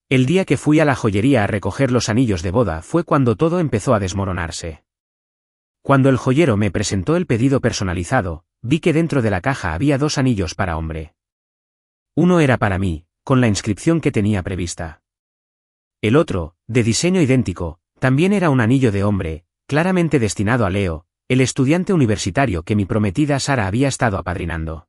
El día que fui a la joyería a recoger los anillos de boda fue cuando todo empezó a desmoronarse. Cuando el joyero me presentó el pedido personalizado, vi que dentro de la caja había 2 anillos para hombre. Uno era para mí, con la inscripción que tenía prevista. El otro, de diseño idéntico, también era un anillo de hombre, claramente destinado a Leo, el estudiante universitario que mi prometida Sara había estado apadrinando.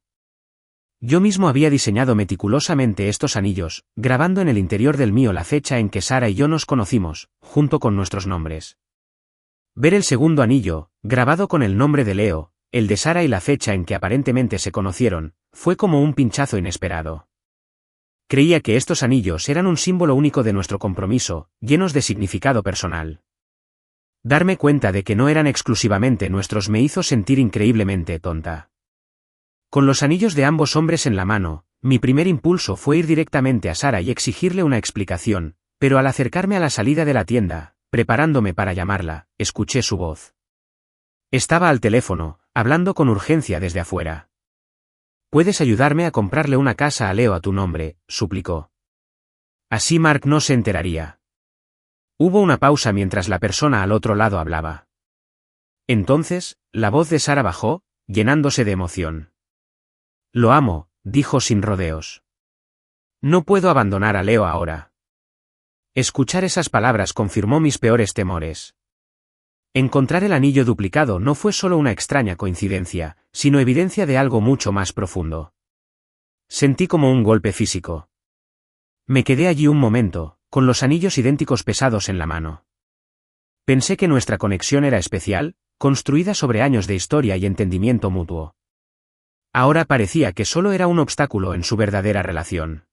Yo mismo había diseñado meticulosamente estos anillos, grabando en el interior del mío la fecha en que Sara y yo nos conocimos, junto con nuestros nombres. Ver el segundo anillo, grabado con el nombre de Leo, el de Sara y la fecha en que aparentemente se conocieron, fue como un pinchazo inesperado. Creía que estos anillos eran un símbolo único de nuestro compromiso, llenos de significado personal. Darme cuenta de que no eran exclusivamente nuestros me hizo sentir increíblemente tonta. Con los anillos de ambos hombres en la mano, mi primer impulso fue ir directamente a Sara y exigirle una explicación, pero al acercarme a la salida de la tienda, preparándome para llamarla, escuché su voz. Estaba al teléfono, hablando con urgencia desde afuera. «¿Puedes ayudarme a comprarle una casa a Leo a tu nombre?», suplicó. Así Mark no se enteraría. Hubo una pausa mientras la persona al otro lado hablaba. Entonces, la voz de Sara bajó, llenándose de emoción. «Lo amo», dijo sin rodeos. «No puedo abandonar a Leo ahora». Escuchar esas palabras confirmó mis peores temores. Encontrar el anillo duplicado no fue solo una extraña coincidencia, sino evidencia de algo mucho más profundo. Sentí como un golpe físico. Me quedé allí un momento, con los anillos idénticos pesados en la mano. Pensé que nuestra conexión era especial, construida sobre años de historia y entendimiento mutuo. Ahora parecía que solo era un obstáculo en su verdadera relación.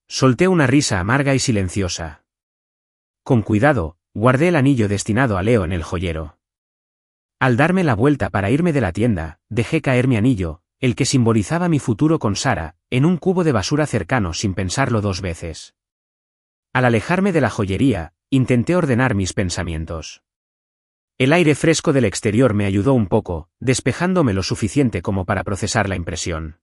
Solté una risa amarga y silenciosa. Con cuidado, guardé el anillo destinado a Leo en el joyero. Al darme la vuelta para irme de la tienda, dejé caer mi anillo, el que simbolizaba mi futuro con Sara, en un cubo de basura cercano sin pensarlo 2 veces. Al alejarme de la joyería, intenté ordenar mis pensamientos. El aire fresco del exterior me ayudó un poco, despejándome lo suficiente como para procesar la impresión.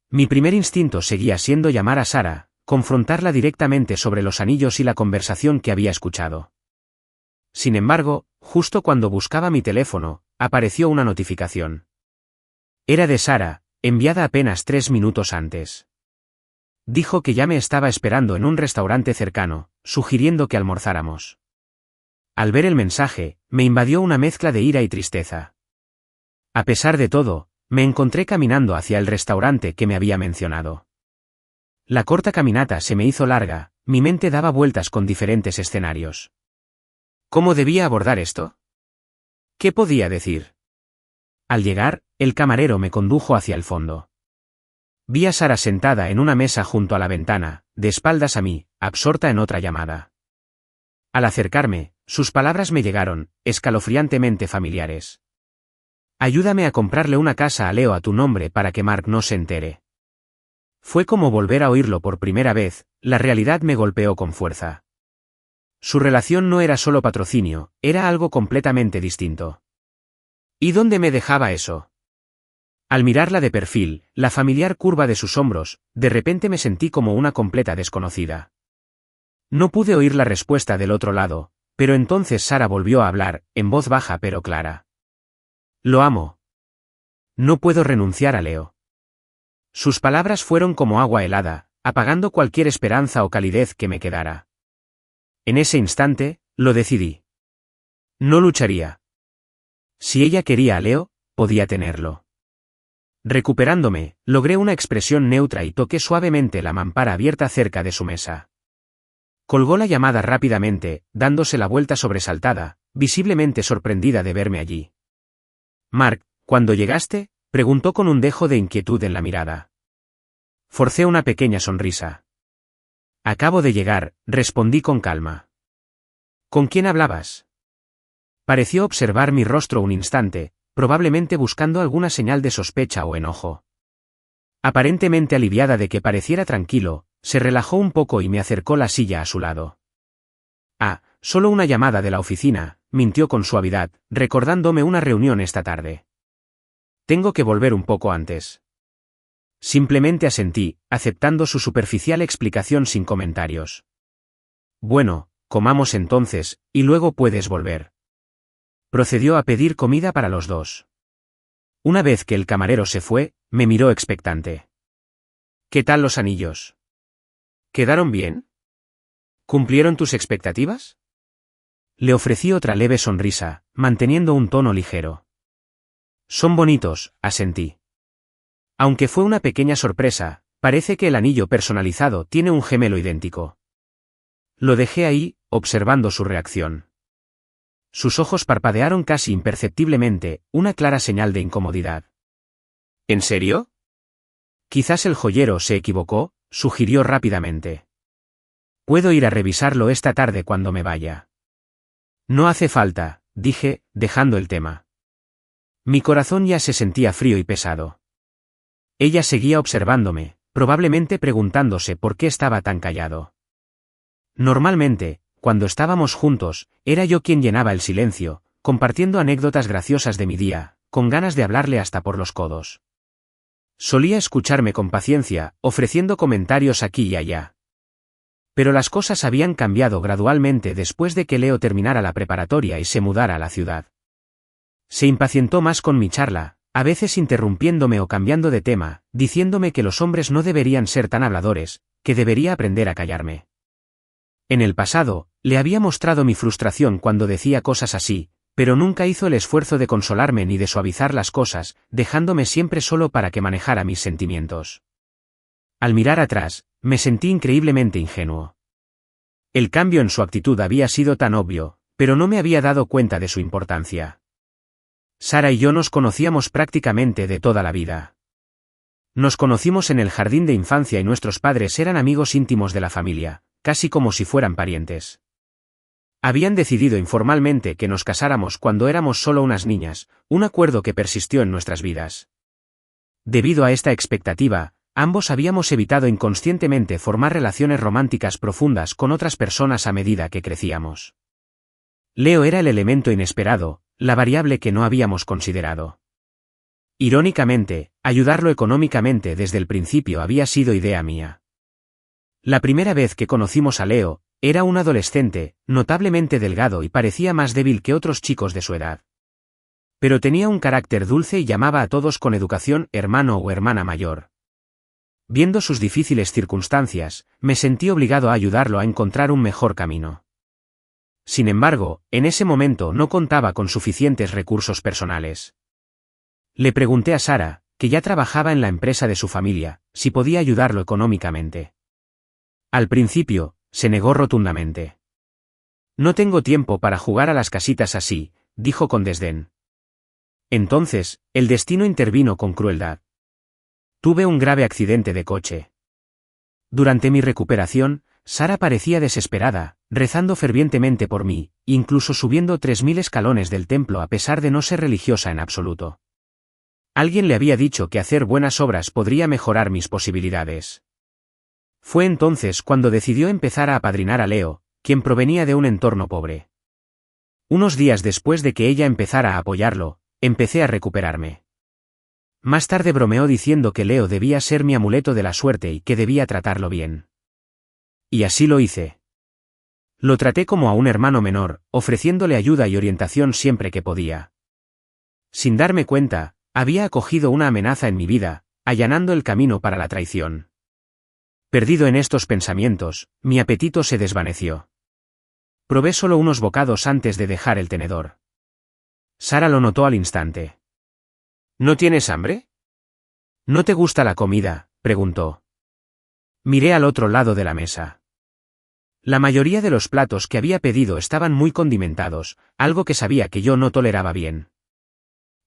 Mi primer instinto seguía siendo llamar a Sara, confrontarla directamente sobre los anillos y la conversación que había escuchado. Sin embargo, justo cuando buscaba mi teléfono, apareció una notificación. Era de Sara, enviada apenas 3 minutos antes. Dijo que ya me estaba esperando en un restaurante cercano, sugiriendo que almorzáramos. Al ver el mensaje, me invadió una mezcla de ira y tristeza. A pesar de todo, me encontré caminando hacia el restaurante que me había mencionado. La corta caminata se me hizo larga, mi mente daba vueltas con diferentes escenarios. ¿Cómo debía abordar esto? ¿Qué podía decir? Al llegar, el camarero me condujo hacia el fondo. Vi a Sara sentada en una mesa junto a la ventana, de espaldas a mí, absorta en otra llamada. Al acercarme, sus palabras me llegaron, escalofriantemente familiares. «Ayúdame a comprarle una casa a Leo a tu nombre para que Mark no se entere». Fue como volver a oírlo por primera vez, la realidad me golpeó con fuerza. Su relación no era solo patrocinio, era algo completamente distinto. ¿Y dónde me dejaba eso? Al mirarla de perfil, la familiar curva de sus hombros, de repente me sentí como una completa desconocida. No pude oír la respuesta del otro lado, pero entonces Sara volvió a hablar, en voz baja pero clara. «Lo amo. No puedo renunciar a Leo». Sus palabras fueron como agua helada, apagando cualquier esperanza o calidez que me quedara. En ese instante, lo decidí. No lucharía. Si ella quería a Leo, podía tenerlo. Recuperándome, logré una expresión neutra y toqué suavemente la mampara abierta cerca de su mesa. Colgó la llamada rápidamente, dándose la vuelta sobresaltada, visiblemente sorprendida de verme allí. «Mark, ¿cuándo llegaste?», preguntó con un dejo de inquietud en la mirada. Forcé una pequeña sonrisa. «Acabo de llegar», respondí con calma. «¿Con quién hablabas?». Pareció observar mi rostro un instante, probablemente buscando alguna señal de sospecha o enojo. Aparentemente aliviada de que pareciera tranquilo, se relajó un poco y me acercó la silla a su lado. «Ah, solo una llamada de la oficina», mintió con suavidad, recordándome una reunión esta tarde. «Tengo que volver un poco antes». Simplemente asentí, aceptando su superficial explicación sin comentarios. Bueno, comamos entonces, y luego puedes volver. Procedió a pedir comida para los dos. Una vez que el camarero se fue, me miró expectante. ¿Qué tal los anillos? ¿Quedaron bien? ¿Cumplieron tus expectativas? Le ofrecí otra leve sonrisa, manteniendo un tono ligero. Son bonitos, asentí. Aunque fue una pequeña sorpresa, parece que el anillo personalizado tiene un gemelo idéntico. Lo dejé ahí, observando su reacción. Sus ojos parpadearon casi imperceptiblemente, una clara señal de incomodidad. ¿En serio? Quizás el joyero se equivocó, sugirió rápidamente. Puedo ir a revisarlo esta tarde cuando me vaya. No hace falta, dije, dejando el tema. Mi corazón ya se sentía frío y pesado. Ella seguía observándome, probablemente preguntándose por qué estaba tan callado. Normalmente, cuando estábamos juntos, era yo quien llenaba el silencio, compartiendo anécdotas graciosas de mi día, con ganas de hablarle hasta por los codos. Solía escucharme con paciencia, ofreciendo comentarios aquí y allá. Pero las cosas habían cambiado gradualmente después de que Leo terminara la preparatoria y se mudara a la ciudad. Se impacientó más con mi charla, a veces interrumpiéndome o cambiando de tema, diciéndome que los hombres no deberían ser tan habladores, que debería aprender a callarme. En el pasado, le había mostrado mi frustración cuando decía cosas así, pero nunca hizo el esfuerzo de consolarme ni de suavizar las cosas, dejándome siempre solo para que manejara mis sentimientos. Al mirar atrás, me sentí increíblemente ingenuo. El cambio en su actitud había sido tan obvio, pero no me había dado cuenta de su importancia. Sara y yo nos conocíamos prácticamente de toda la vida. Nos conocimos en el jardín de infancia y nuestros padres eran amigos íntimos de la familia, casi como si fueran parientes. Habían decidido informalmente que nos casáramos cuando éramos solo unas niñas, un acuerdo que persistió en nuestras vidas. Debido a esta expectativa, ambos habíamos evitado inconscientemente formar relaciones románticas profundas con otras personas a medida que crecíamos. Leo era el elemento inesperado, la variable que no habíamos considerado. Irónicamente, ayudarlo económicamente desde el principio había sido idea mía. La primera vez que conocimos a Leo, era un adolescente, notablemente delgado y parecía más débil que otros chicos de su edad. Pero tenía un carácter dulce y llamaba a todos con educación hermano o hermana mayor. Viendo sus difíciles circunstancias, me sentí obligado a ayudarlo a encontrar un mejor camino. Sin embargo, en ese momento no contaba con suficientes recursos personales. Le pregunté a Sara, que ya trabajaba en la empresa de su familia, si podía ayudarlo económicamente. Al principio, se negó rotundamente. No tengo tiempo para jugar a las casitas así, dijo con desdén. Entonces, el destino intervino con crueldad. Tuve un grave accidente de coche. Durante mi recuperación, Sara parecía desesperada, rezando fervientemente por mí, incluso subiendo 3000 escalones del templo a pesar de no ser religiosa en absoluto. Alguien le había dicho que hacer buenas obras podría mejorar mis posibilidades. Fue entonces cuando decidió empezar a apadrinar a Leo, quien provenía de un entorno pobre. Unos días después de que ella empezara a apoyarlo, empecé a recuperarme. Más tarde bromeó diciendo que Leo debía ser mi amuleto de la suerte y que debía tratarlo bien. Y así lo hice. Lo traté como a un hermano menor, ofreciéndole ayuda y orientación siempre que podía. Sin darme cuenta, había acogido una amenaza en mi vida, allanando el camino para la traición. Perdido en estos pensamientos, mi apetito se desvaneció. Probé solo unos bocados antes de dejar el tenedor. Sara lo notó al instante. ¿No tienes hambre? ¿No te gusta la comida?, preguntó. Miré al otro lado de la mesa. La mayoría de los platos que había pedido estaban muy condimentados, algo que sabía que yo no toleraba bien.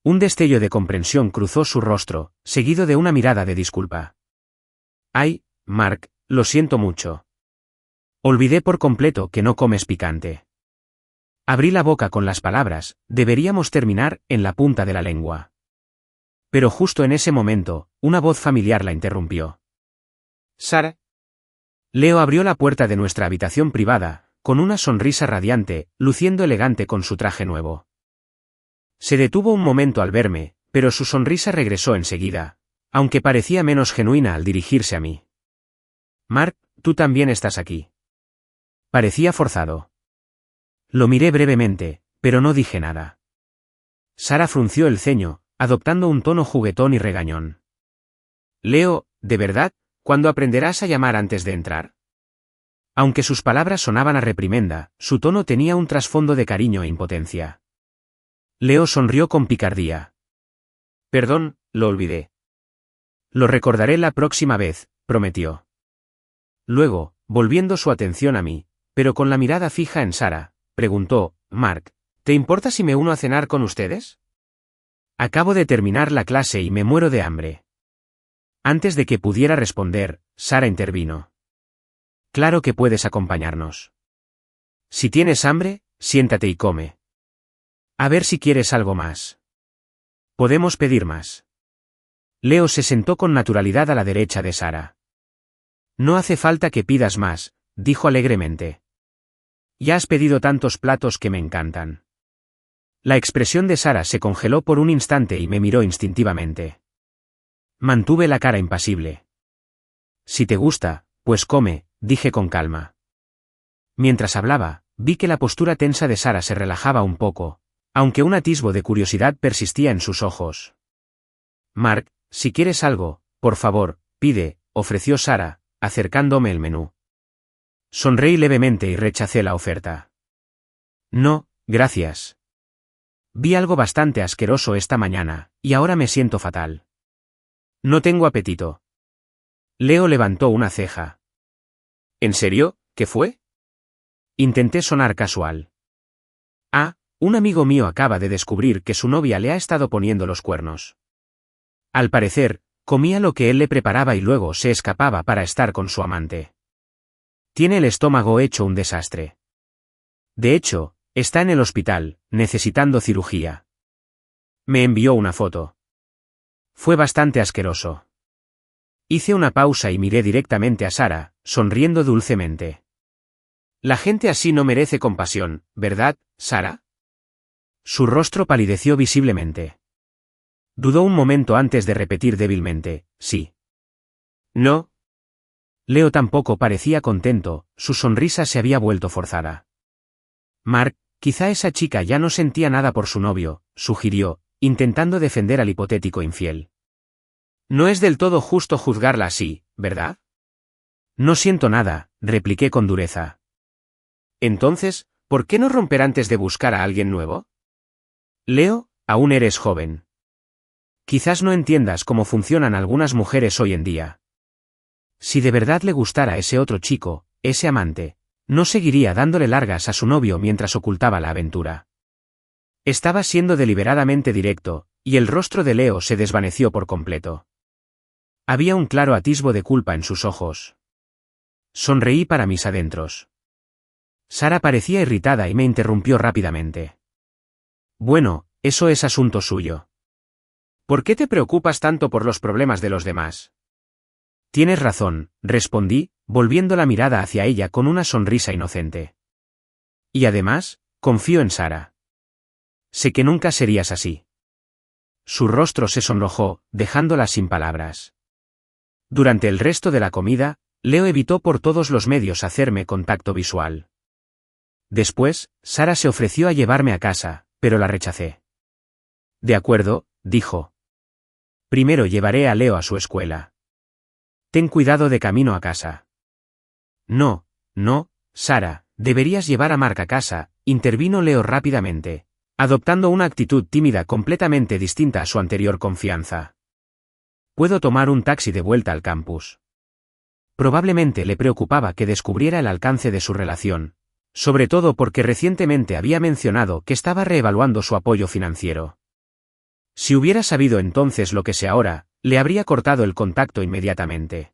Un destello de comprensión cruzó su rostro, seguido de una mirada de disculpa. Ay, Mark, lo siento mucho. Olvidé por completo que no comes picante. Abrí la boca con las palabras, deberíamos terminar, en la punta de la lengua. Pero justo en ese momento, una voz familiar la interrumpió. Sara. Leo abrió la puerta de nuestra habitación privada, con una sonrisa radiante, luciendo elegante con su traje nuevo. Se detuvo un momento al verme, pero su sonrisa regresó enseguida. aunque parecía menos genuina al dirigirse a mí. Mark, tú también estás aquí. Parecía forzado. Lo miré brevemente, pero no dije nada. Sara frunció el ceño, adoptando un tono juguetón y regañón. Leo, ¿de verdad? ¿Cuándo aprenderás a llamar antes de entrar? Aunque sus palabras sonaban a reprimenda, su tono tenía un trasfondo de cariño e impotencia. Leo sonrió con picardía. Perdón, lo olvidé. Lo recordaré la próxima vez, prometió. Luego, volviendo su atención a mí, pero con la mirada fija en Sara, preguntó, Mark, ¿te importa si me uno a cenar con ustedes? Acabo de terminar la clase y me muero de hambre. Antes de que pudiera responder, Sara intervino. Claro que puedes acompañarnos. Si tienes hambre, siéntate y come. A ver si quieres algo más. Podemos pedir más. Leo se sentó con naturalidad a la derecha de Sara. No hace falta que pidas más, dijo alegremente. Ya has pedido tantos platos que me encantan. La expresión de Sara se congeló por un instante y me miró instintivamente. Mantuve la cara impasible. Si te gusta, pues come, dije con calma. Mientras hablaba, vi que la postura tensa de Sara se relajaba un poco, aunque un atisbo de curiosidad persistía en sus ojos. Mark, si quieres algo, por favor, pide, ofreció Sara, acercándome el menú. Sonreí levemente y rechacé la oferta. No, gracias. Vi algo bastante asqueroso esta mañana, y ahora me siento fatal. No tengo apetito. Leo levantó una ceja. ¿En serio? ¿Qué fue? Intenté sonar casual. Ah, un amigo mío acaba de descubrir que su novia le ha estado poniendo los cuernos. Al parecer, comía lo que él le preparaba y luego se escapaba para estar con su amante. Tiene el estómago hecho un desastre. De hecho, está en el hospital, necesitando cirugía. Me envió una foto. Fue bastante asqueroso. Hice una pausa y miré directamente a Sara, sonriendo dulcemente. La gente así no merece compasión, ¿verdad, Sara? Su rostro palideció visiblemente. Dudó un momento antes de repetir débilmente, sí. No. Leo tampoco parecía contento, su sonrisa se había vuelto forzada. Mark, quizá esa chica ya no sentía nada por su novio, sugirió, intentando defender al hipotético infiel. No es del todo justo juzgarla así, ¿verdad? No siento nada, repliqué con dureza. Entonces, ¿por qué no romper antes de buscar a alguien nuevo? Leo, aún eres joven. Quizás no entiendas cómo funcionan algunas mujeres hoy en día. Si de verdad le gustara ese otro chico, ese amante, no seguiría dándole largas a su novio mientras ocultaba la aventura. Estaba siendo deliberadamente directo, y el rostro de Leo se desvaneció por completo. Había un claro atisbo de culpa en sus ojos. Sonreí para mis adentros. Sara parecía irritada y me interrumpió rápidamente. Bueno, eso es asunto suyo. ¿Por qué te preocupas tanto por los problemas de los demás? Tienes razón, respondí, volviendo la mirada hacia ella con una sonrisa inocente. Y además, confío en Sara. Sé que nunca serías así. Su rostro se sonrojó, dejándola sin palabras. Durante el resto de la comida, Leo evitó por todos los medios hacerme contacto visual. Después, Sara se ofreció a llevarme a casa, pero la rechacé. De acuerdo, dijo. Primero llevaré a Leo a su escuela. Ten cuidado de camino a casa. No, Sara, deberías llevar a Mark a casa, intervino Leo rápidamente, adoptando una actitud tímida completamente distinta a su anterior confianza. Puedo tomar un taxi de vuelta al campus. Probablemente le preocupaba que descubriera el alcance de su relación, sobre todo porque recientemente había mencionado que estaba reevaluando su apoyo financiero. Si hubiera sabido entonces lo que sé ahora, le habría cortado el contacto inmediatamente.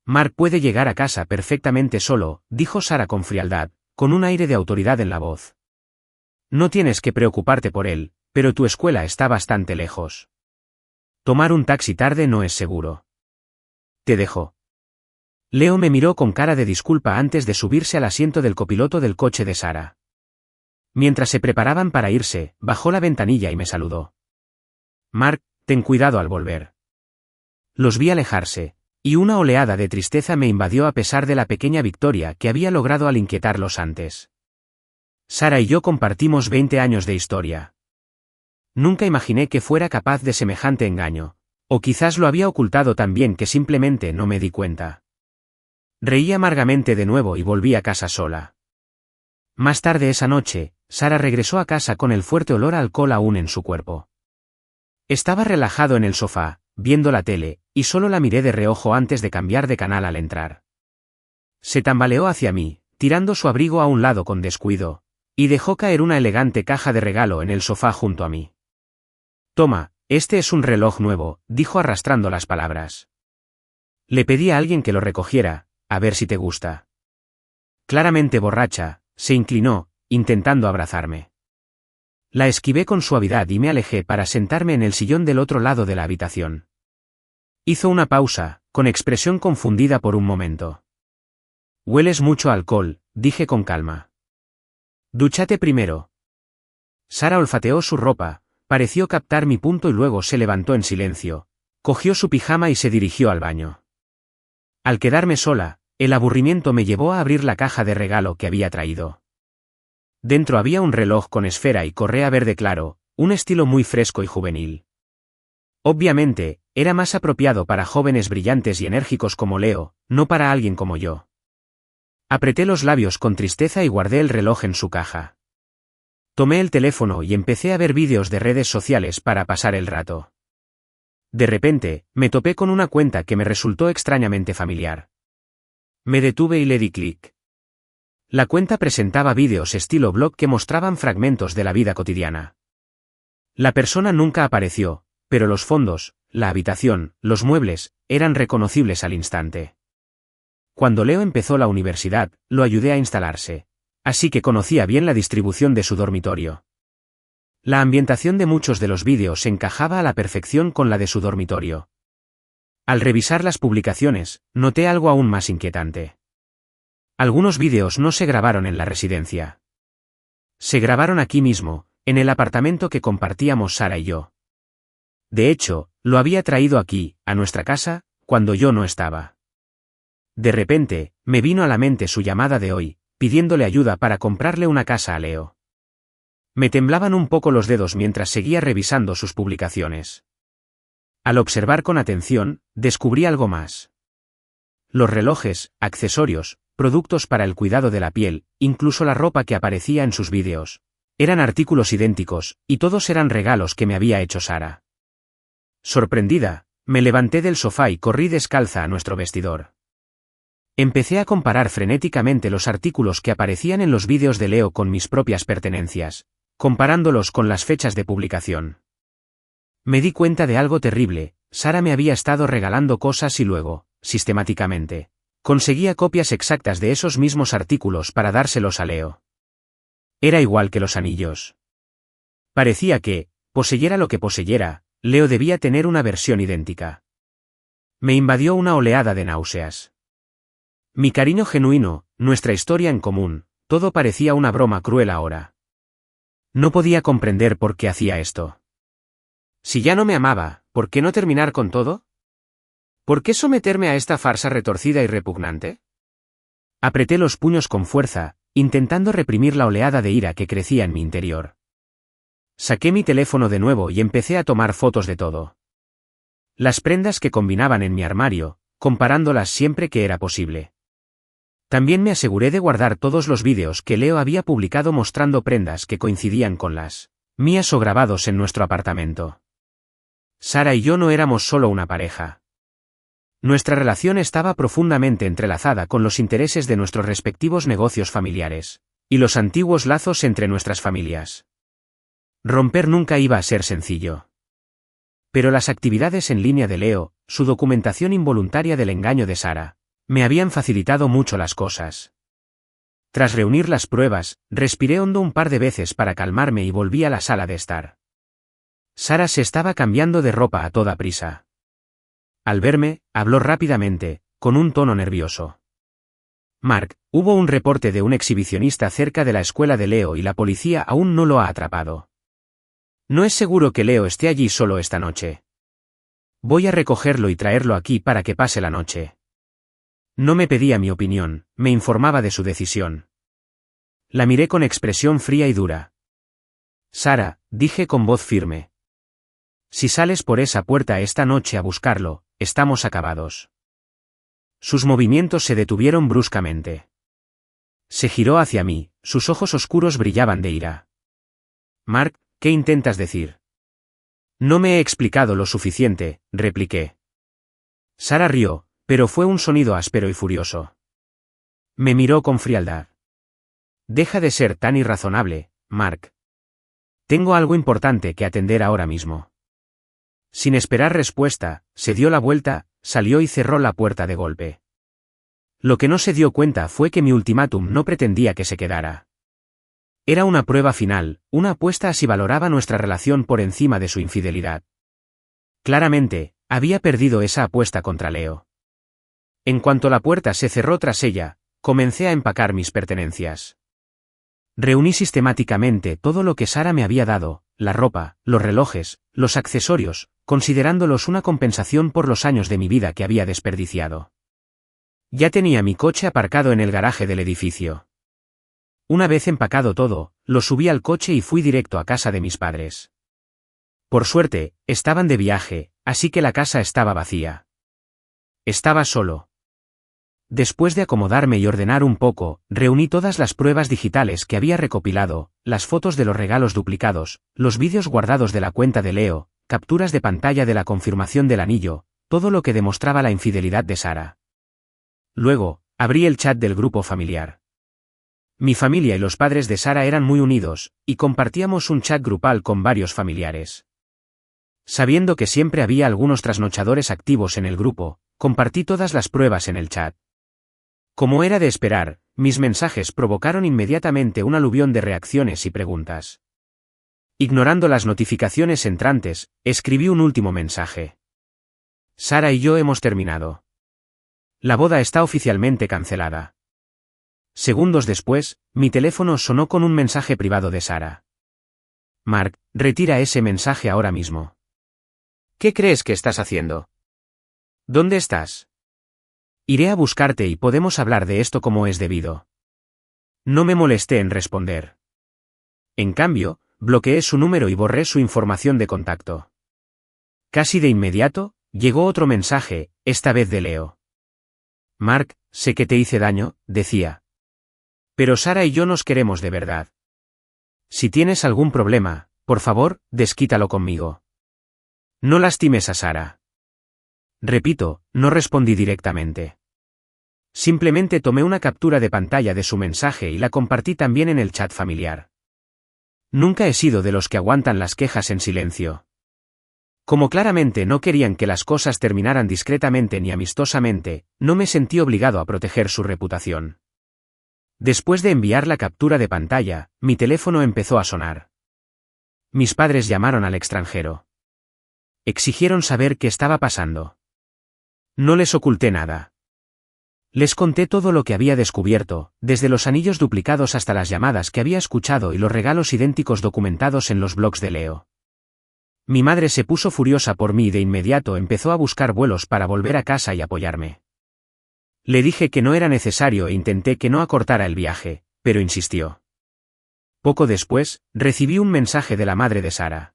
Mark puede llegar a casa perfectamente solo, dijo Sara con frialdad, con un aire de autoridad en la voz. No tienes que preocuparte por él, pero tu escuela está bastante lejos. Tomar un taxi tarde no es seguro. Te dejo. Leo me miró con cara de disculpa antes de subirse al asiento del copiloto del coche de Sara. Mientras se preparaban para irse, bajó la ventanilla y me saludó. Mark, ten cuidado al volver. Los vi alejarse, y una oleada de tristeza me invadió a pesar de la pequeña victoria que había logrado al inquietarlos antes. Sara y yo compartimos 20 años de historia. Nunca imaginé que fuera capaz de semejante engaño, o quizás lo había ocultado tan bien que simplemente no me di cuenta. Reí amargamente de nuevo y volví a casa sola. Más tarde esa noche, Sara regresó a casa con el fuerte olor a alcohol aún en su cuerpo. Estaba relajado en el sofá, viendo la tele, y solo la miré de reojo antes de cambiar de canal al entrar. Se tambaleó hacia mí, tirando su abrigo a un lado con descuido, y dejó caer una elegante caja de regalo en el sofá junto a mí. «Toma, este es un reloj nuevo», dijo arrastrando las palabras. Le pedí a alguien que lo recogiera, a ver si te gusta. Claramente borracha, se inclinó, intentando abrazarme. La esquivé con suavidad y me alejé para sentarme en el sillón del otro lado de la habitación. Hizo una pausa, con expresión confundida por un momento. «Hueles mucho a alcohol», dije con calma. «Dúchate primero». Sara olfateó su ropa, pareció captar mi punto y luego se levantó en silencio, cogió su pijama y se dirigió al baño. Al quedarme sola, el aburrimiento me llevó a abrir la caja de regalo que había traído. Dentro había un reloj con esfera y correa verde claro, un estilo muy fresco y juvenil. Obviamente, era más apropiado para jóvenes brillantes y enérgicos como Leo, no para alguien como yo. Apreté los labios con tristeza y guardé el reloj en su caja. Tomé el teléfono y empecé a ver vídeos de redes sociales para pasar el rato. De repente, me topé con una cuenta que me resultó extrañamente familiar. Me detuve y le di clic. La cuenta presentaba vídeos estilo blog que mostraban fragmentos de la vida cotidiana. La persona nunca apareció, pero los fondos, la habitación, los muebles, eran reconocibles al instante. Cuando Leo empezó la universidad, lo ayudé a instalarse, así que conocía bien la distribución de su dormitorio. La ambientación de muchos de los vídeos encajaba a la perfección con la de su dormitorio. Al revisar las publicaciones, noté algo aún más inquietante. Algunos vídeos no se grabaron en la residencia. Se grabaron aquí mismo, en el apartamento que compartíamos Sara y yo. De hecho, lo había traído aquí, a nuestra casa, cuando yo no estaba. De repente, me vino a la mente su llamada de hoy, pidiéndole ayuda para comprarle una casa a Leo. Me temblaban un poco los dedos mientras seguía revisando sus publicaciones. Al observar con atención, descubrí algo más. Los relojes, accesorios, productos para el cuidado de la piel, incluso la ropa que aparecía en sus vídeos, eran artículos idénticos, y todos eran regalos que me había hecho Sara. Sorprendida, me levanté del sofá y corrí descalza a nuestro vestidor. Empecé a comparar frenéticamente los artículos que aparecían en los vídeos de Leo con mis propias pertenencias, comparándolos con las fechas de publicación. Me di cuenta de algo terrible: Sara me había estado regalando cosas y luego, sistemáticamente, conseguía copias exactas de esos mismos artículos para dárselos a Leo. Era igual que los anillos. Parecía que, poseyera lo que poseyera, Leo debía tener una versión idéntica. Me invadió una oleada de náuseas. Mi cariño genuino, nuestra historia en común, todo parecía una broma cruel ahora. No podía comprender por qué hacía esto. Si ya no me amaba, ¿por qué no terminar con todo? ¿Por qué someterme a esta farsa retorcida y repugnante? Apreté los puños con fuerza, intentando reprimir la oleada de ira que crecía en mi interior. Saqué mi teléfono de nuevo y empecé a tomar fotos de todo. Las prendas que combinaban en mi armario, comparándolas siempre que era posible. También me aseguré de guardar todos los vídeos que Leo había publicado mostrando prendas que coincidían con las mías o grabados en nuestro apartamento. Sara y yo no éramos solo una pareja. Nuestra relación estaba profundamente entrelazada con los intereses de nuestros respectivos negocios familiares, y los antiguos lazos entre nuestras familias. Romper nunca iba a ser sencillo. Pero las actividades en línea de Leo, su documentación involuntaria del engaño de Sara, me habían facilitado mucho las cosas. Tras reunir las pruebas, respiré hondo un par de veces para calmarme y volví a la sala de estar. Sara se estaba cambiando de ropa a toda prisa. Al verme, habló rápidamente, con un tono nervioso. Mark, hubo un reporte de un exhibicionista cerca de la escuela de Leo y la policía aún no lo ha atrapado. No es seguro que Leo esté allí solo esta noche. Voy a recogerlo y traerlo aquí para que pase la noche. No me pedía mi opinión, me informaba de su decisión. La miré con expresión fría y dura. Sara, dije con voz firme. Si sales por esa puerta esta noche a buscarlo, estamos acabados. Sus movimientos se detuvieron bruscamente. Se giró hacia mí, sus ojos oscuros brillaban de ira. Mark, ¿qué intentas decir? No me he explicado lo suficiente, repliqué. Sara rió, pero fue un sonido áspero y furioso. Me miró con frialdad. Deja de ser tan irrazonable, Mark. Tengo algo importante que atender ahora mismo. Sin esperar respuesta, se dio la vuelta, salió y cerró la puerta de golpe. Lo que no se dio cuenta fue que mi ultimátum no pretendía que se quedara. Era una prueba final, una apuesta a si valoraba nuestra relación por encima de su infidelidad. Claramente, había perdido esa apuesta contra Leo. En cuanto la puerta se cerró tras ella, comencé a empacar mis pertenencias. Reuní sistemáticamente todo lo que Sara me había dado, la ropa, los relojes, los accesorios, considerándolos una compensación por los años de mi vida que había desperdiciado. Ya tenía mi coche aparcado en el garaje del edificio. Una vez empacado todo, lo subí al coche y fui directo a casa de mis padres. Por suerte, estaban de viaje, así que la casa estaba vacía. Estaba solo. Después de acomodarme y ordenar un poco, reuní todas las pruebas digitales que había recopilado, las fotos de los regalos duplicados, los vídeos guardados de la cuenta de Leo, capturas de pantalla de la confirmación del anillo, todo lo que demostraba la infidelidad de Sara. Luego, abrí el chat del grupo familiar. Mi familia y los padres de Sara eran muy unidos, y compartíamos un chat grupal con varios familiares. Sabiendo que siempre había algunos trasnochadores activos en el grupo, compartí todas las pruebas en el chat. Como era de esperar, mis mensajes provocaron inmediatamente un aluvión de reacciones y preguntas. Ignorando las notificaciones entrantes, escribí un último mensaje. Sara y yo hemos terminado. La boda está oficialmente cancelada. Segundos después, mi teléfono sonó con un mensaje privado de Sara. Mark, retira ese mensaje ahora mismo. ¿Qué crees que estás haciendo? ¿Dónde estás? Iré a buscarte y podemos hablar de esto como es debido. No me molesté en responder. En cambio, bloqueé su número y borré su información de contacto. Casi de inmediato, llegó otro mensaje, esta vez de Leo. Mark, sé que te hice daño, decía. Pero Sara y yo nos queremos de verdad. Si tienes algún problema, por favor, desquítalo conmigo. No lastimes a Sara. Repito, no respondí directamente. Simplemente tomé una captura de pantalla de su mensaje y la compartí también en el chat familiar. Nunca he sido de los que aguantan las quejas en silencio. Como claramente no querían que las cosas terminaran discretamente ni amistosamente, no me sentí obligado a proteger su reputación. Después de enviar la captura de pantalla, mi teléfono empezó a sonar. Mis padres llamaron al extranjero. Exigieron saber qué estaba pasando. No les oculté nada. Les conté todo lo que había descubierto, desde los anillos duplicados hasta las llamadas que había escuchado y los regalos idénticos documentados en los blogs de Leo. Mi madre se puso furiosa por mí y de inmediato empezó a buscar vuelos para volver a casa y apoyarme. Le dije que no era necesario e intenté que no acortara el viaje, pero insistió. Poco después, recibí un mensaje de la madre de Sara.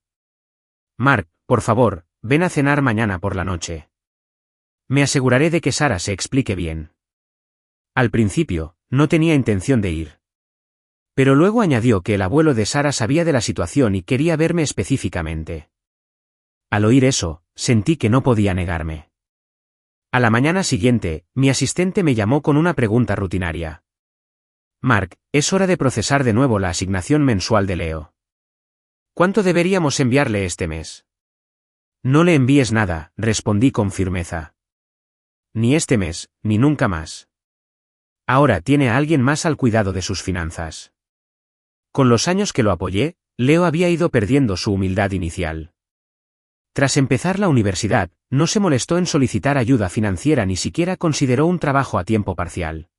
Mark, por favor, ven a cenar mañana por la noche. Me aseguraré de que Sara se explique bien. Al principio, no tenía intención de ir. Pero luego añadió que el abuelo de Sara sabía de la situación y quería verme específicamente. Al oír eso, sentí que no podía negarme. A la mañana siguiente, mi asistente me llamó con una pregunta rutinaria. Mark, es hora de procesar de nuevo la asignación mensual de Leo. ¿Cuánto deberíamos enviarle este mes? No le envíes nada, respondí con firmeza. Ni este mes, ni nunca más. Ahora tiene a alguien más al cuidado de sus finanzas. Con los años que lo apoyé, Leo había ido perdiendo su humildad inicial. Tras empezar la universidad, no se molestó en solicitar ayuda financiera ni siquiera consideró un trabajo a tiempo parcial.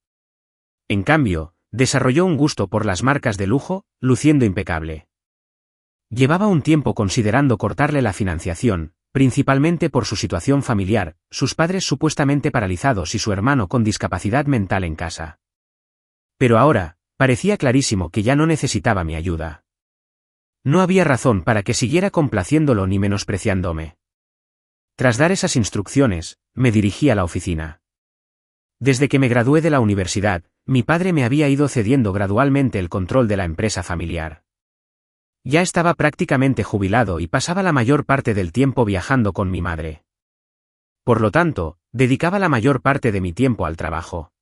En cambio, desarrolló un gusto por las marcas de lujo, luciendo impecable. Llevaba un tiempo considerando cortarle la financiación, principalmente por su situación familiar, sus padres supuestamente paralizados y su hermano con discapacidad mental en casa. Pero ahora, parecía clarísimo que ya no necesitaba mi ayuda. No había razón para que siguiera complaciéndolo ni menospreciándome. Tras dar esas instrucciones, me dirigí a la oficina. Desde que me gradué de la universidad, mi padre me había ido cediendo gradualmente el control de la empresa familiar. Ya estaba prácticamente jubilado y pasaba la mayor parte del tiempo viajando con mi madre. Por lo tanto, dedicaba la mayor parte de mi tiempo al trabajo.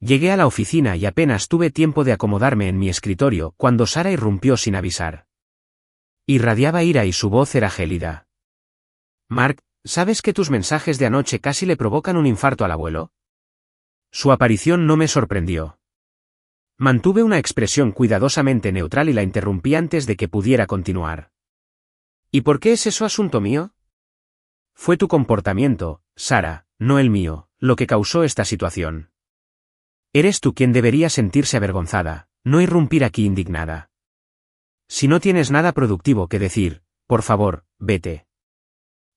Llegué a la oficina y apenas tuve tiempo de acomodarme en mi escritorio cuando Sara irrumpió sin avisar. Irradiaba ira y su voz era gélida. Mark, ¿sabes que tus mensajes de anoche casi le provocan un infarto al abuelo? Su aparición no me sorprendió. Mantuve una expresión cuidadosamente neutral y la interrumpí antes de que pudiera continuar. ¿Y por qué es eso asunto mío? Fue tu comportamiento, Sara, no el mío, lo que causó esta situación. Eres tú quien debería sentirse avergonzada, no irrumpir aquí indignada. Si no tienes nada productivo que decir, por favor, vete.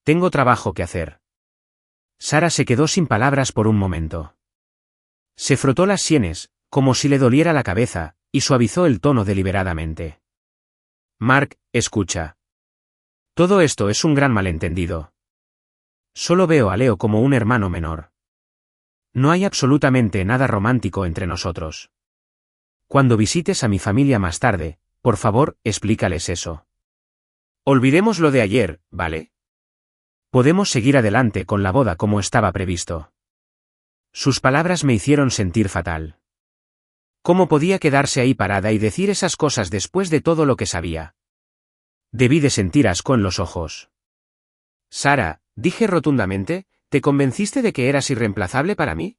Tengo trabajo que hacer. Sara se quedó sin palabras por un momento. Se frotó las sienes, como si le doliera la cabeza, y suavizó el tono deliberadamente. Mark, escucha. Todo esto es un gran malentendido. Solo veo a Leo como un hermano menor. No hay absolutamente nada romántico entre nosotros. Cuando visites a mi familia más tarde, por favor, explícales eso. Olvidemos lo de ayer, ¿vale? Podemos seguir adelante con la boda como estaba previsto. Sus palabras me hicieron sentir fatal. ¿Cómo podía quedarse ahí parada y decir esas cosas después de todo lo que sabía? Debí de sentir asco en los ojos. Sara, dije rotundamente, ¿te convenciste de que eras irreemplazable para mí?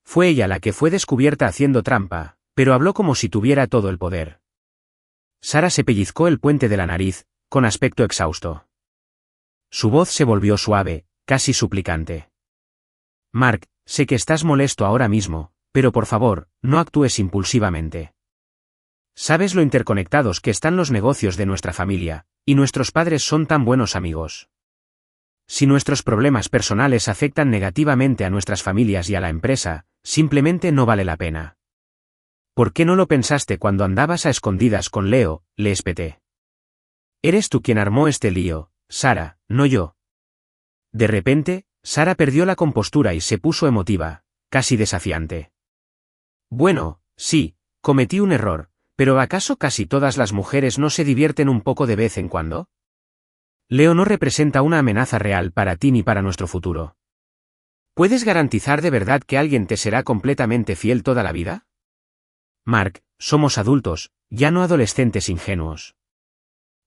Fue ella la que fue descubierta haciendo trampa, pero habló como si tuviera todo el poder. Sara se pellizcó el puente de la nariz, con aspecto exhausto. Su voz se volvió suave, casi suplicante. Mark, sé que estás molesto ahora mismo, pero por favor, no actúes impulsivamente. Sabes lo interconectados que están los negocios de nuestra familia, y nuestros padres son tan buenos amigos. Si nuestros problemas personales afectan negativamente a nuestras familias y a la empresa, simplemente no vale la pena. ¿Por qué no lo pensaste cuando andabas a escondidas con Leo?, le espeté. Eres tú quien armó este lío, Sara, no yo. De repente, Sara perdió la compostura y se puso emotiva, casi desafiante. Bueno, sí, cometí un error, pero ¿acaso casi todas las mujeres no se divierten un poco de vez en cuando? Leo no representa una amenaza real para ti ni para nuestro futuro. ¿Puedes garantizar de verdad que alguien te será completamente fiel toda la vida? Mark, somos adultos, ya no adolescentes ingenuos.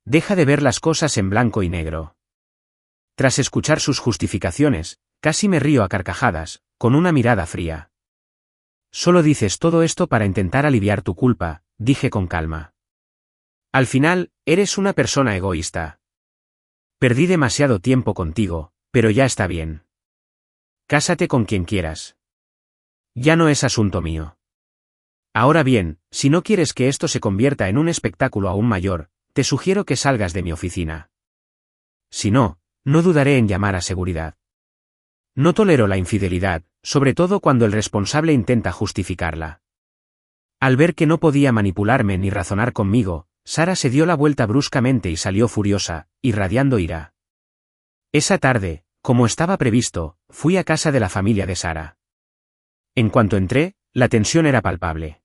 Deja de ver las cosas en blanco y negro. Tras escuchar sus justificaciones, casi me río a carcajadas, con una mirada fría. Solo dices todo esto para intentar aliviar tu culpa, dije con calma. Al final, eres una persona egoísta. Perdí demasiado tiempo contigo, pero ya está bien. Cásate con quien quieras. Ya no es asunto mío. Ahora bien, si no quieres que esto se convierta en un espectáculo aún mayor, te sugiero que salgas de mi oficina. Si no, no dudaré en llamar a seguridad. No tolero la infidelidad, sobre todo cuando el responsable intenta justificarla. Al ver que no podía manipularme ni razonar conmigo, Sara se dio la vuelta bruscamente y salió furiosa, irradiando ira. Esa tarde, como estaba previsto, fui a casa de la familia de Sara. En cuanto entré, la tensión era palpable.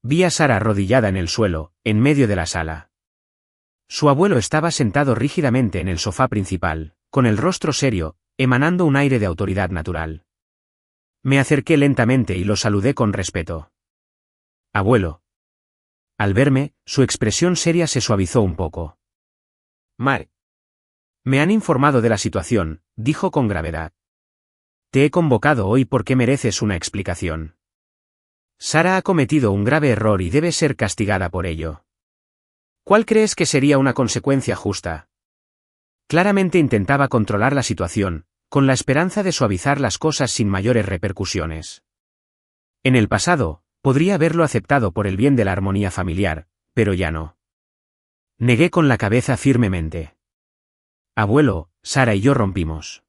Vi a Sara arrodillada en el suelo, en medio de la sala. Su abuelo estaba sentado rígidamente en el sofá principal, con el rostro serio, emanando un aire de autoridad natural. Me acerqué lentamente y lo saludé con respeto. Abuelo. Al verme, su expresión seria se suavizó un poco. Mark. Me han informado de la situación, dijo con gravedad. Te he convocado hoy porque mereces una explicación. Sara ha cometido un grave error y debe ser castigada por ello. ¿Cuál crees que sería una consecuencia justa? Claramente intentaba controlar la situación, con la esperanza de suavizar las cosas sin mayores repercusiones. En el pasado, podría haberlo aceptado por el bien de la armonía familiar, pero ya no. Negué con la cabeza firmemente. Abuelo, Sara y yo rompimos.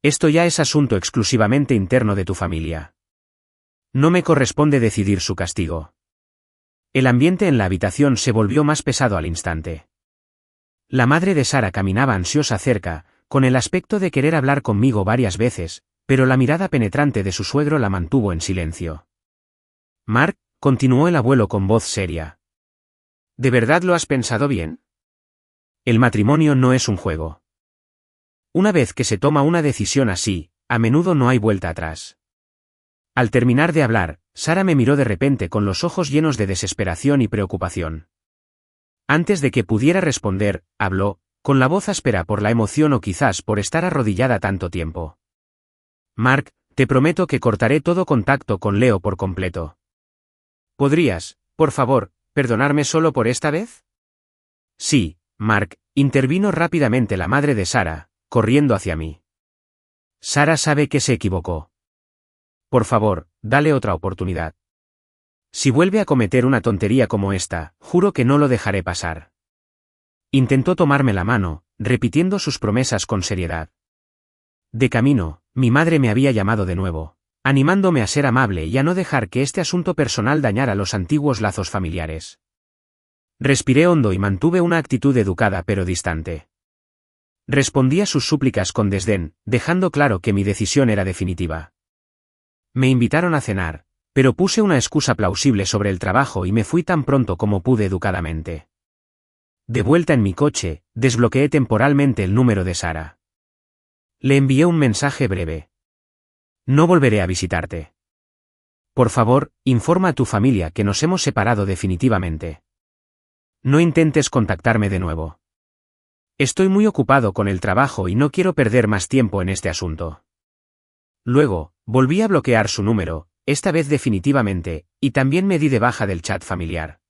Esto ya es asunto exclusivamente interno de tu familia. No me corresponde decidir su castigo. El ambiente en la habitación se volvió más pesado al instante. La madre de Sara caminaba ansiosa cerca, con el aspecto de querer hablar conmigo varias veces, pero la mirada penetrante de su suegro la mantuvo en silencio. Mark, continuó el abuelo con voz seria. ¿De verdad lo has pensado bien? El matrimonio no es un juego. Una vez que se toma una decisión así, a menudo no hay vuelta atrás. Al terminar de hablar, Sara me miró de repente con los ojos llenos de desesperación y preocupación. Antes de que pudiera responder, habló, con la voz áspera por la emoción o quizás por estar arrodillada tanto tiempo. Mark, te prometo que cortaré todo contacto con Leo por completo. ¿Podrías, por favor, perdonarme solo por esta vez? Sí, Mark, intervino rápidamente la madre de Sara, corriendo hacia mí. Sara sabe que se equivocó. Por favor, dale otra oportunidad. Si vuelve a cometer una tontería como esta, juro que no lo dejaré pasar. Intentó tomarme la mano, repitiendo sus promesas con seriedad. De camino, mi madre me había llamado de nuevo, animándome a ser amable y a no dejar que este asunto personal dañara los antiguos lazos familiares. Respiré hondo y mantuve una actitud educada pero distante. Respondí a sus súplicas con desdén, dejando claro que mi decisión era definitiva. Me invitaron a cenar, pero puse una excusa plausible sobre el trabajo y me fui tan pronto como pude educadamente. De vuelta en mi coche, desbloqueé temporalmente el número de Sara. Le envié un mensaje breve. No volveré a visitarte. Por favor, informa a tu familia que nos hemos separado definitivamente. No intentes contactarme de nuevo. Estoy muy ocupado con el trabajo y no quiero perder más tiempo en este asunto. Luego, volví a bloquear su número, esta vez definitivamente, y también me di de baja del chat familiar.